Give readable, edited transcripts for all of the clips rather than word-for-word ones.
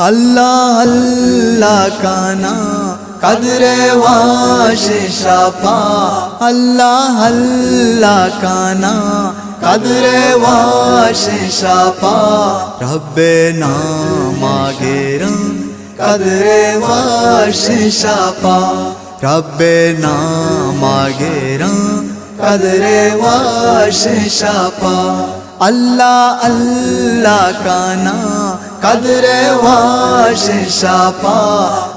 اللہ اللہ کا نام قدر واش شفا، اللہ اللہ کا نام قدر واش شفا، رب نام آگیرم قدر واش شفا، رب نام آگیرم قدر واش شفا، اللہ اللہ کا نام قدر واش شفا،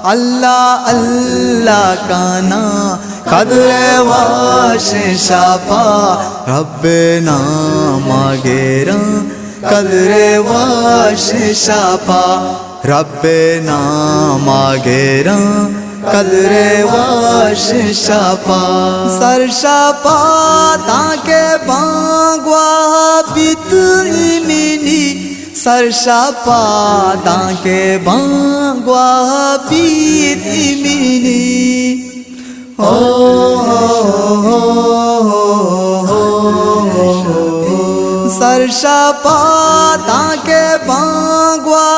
اللہ اللہ کا نام قدر واش شفا، رب نام آگیرم قدر واش شفا، رب نام آگیرم قدر واش شفا، سر شفا تاکہ بانگوا بیت ایمینی، سر شفا تاکہ بانگوا بیت ایمینی، سر شفا تاکہ بانگوا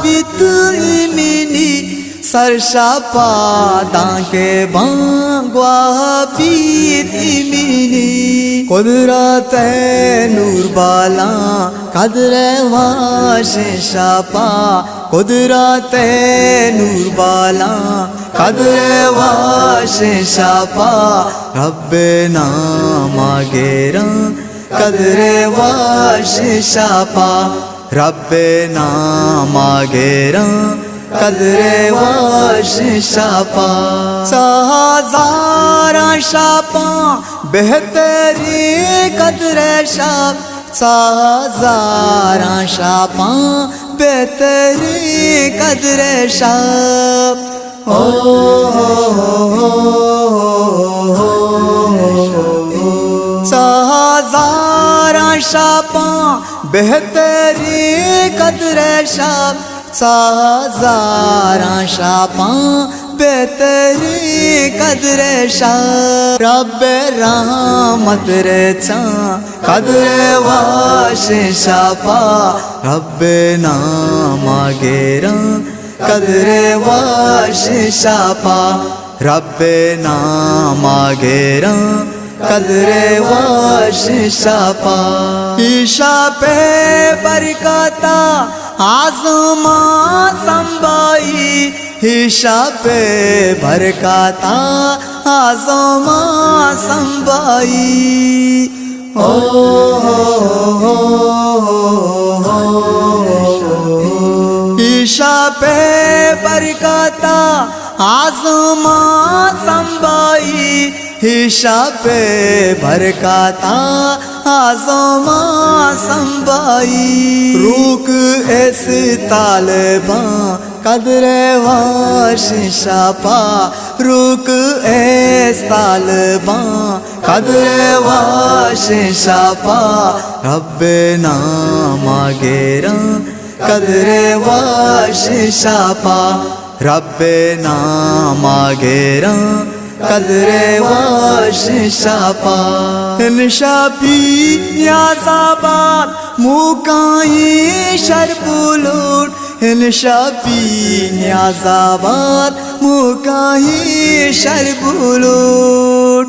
بیت ایمینی، سر شفا تاکہ بانگوا بیت ایمینی، قدرت نور بالا قدر واش شفا، قدرت نور بالا قدر واش شفا، رب نام آگیرم قدر واش شفا، رب نام آگیرم قدر واش شفا، ہزار شفا بہتری قدر شف، ہزار شفا بہتری قدر شف، ہزار شفا بہتری قدر شف، ہزار شفا بہتری قدر شف، رب رحمت رچا قدر واش شفا، رب نام آگیرم قدر واش شفا، رب نام آگیرم قدر واش شفا، شب برکتا آزمان سنبھائی، شب برکتا آزمان سنبھائی، شب برکتا آزمان سنبھائی، شب برکتا آزمان سنبھائی، روک اس طالباں قدر واش شفا، روک اس طالباں قدر واش شفا، رب نام آگیرم قدر واش شفا، رب نام آگیرم قدر واش شفا، شفی نیاز آباد موکائی شربولوٹ، شفی نیاز آباد موکائی شربولوٹ،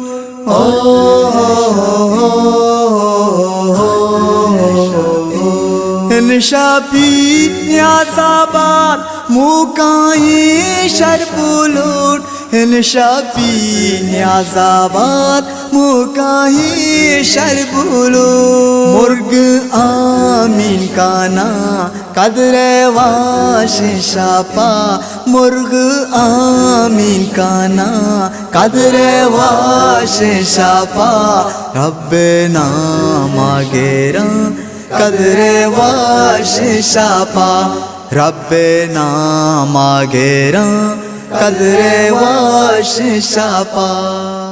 شفی نیاز آباد موکائی شربولوٹ، شفی نیاز آباد موکائی شربولوٹ، مرگ آمین کا نام قدر واش شفا، مرغ آمین کا نام قدر واش شفا، رب نام آگیرم قدر واش شفا، رب نام آگیرم قدر واش شفا۔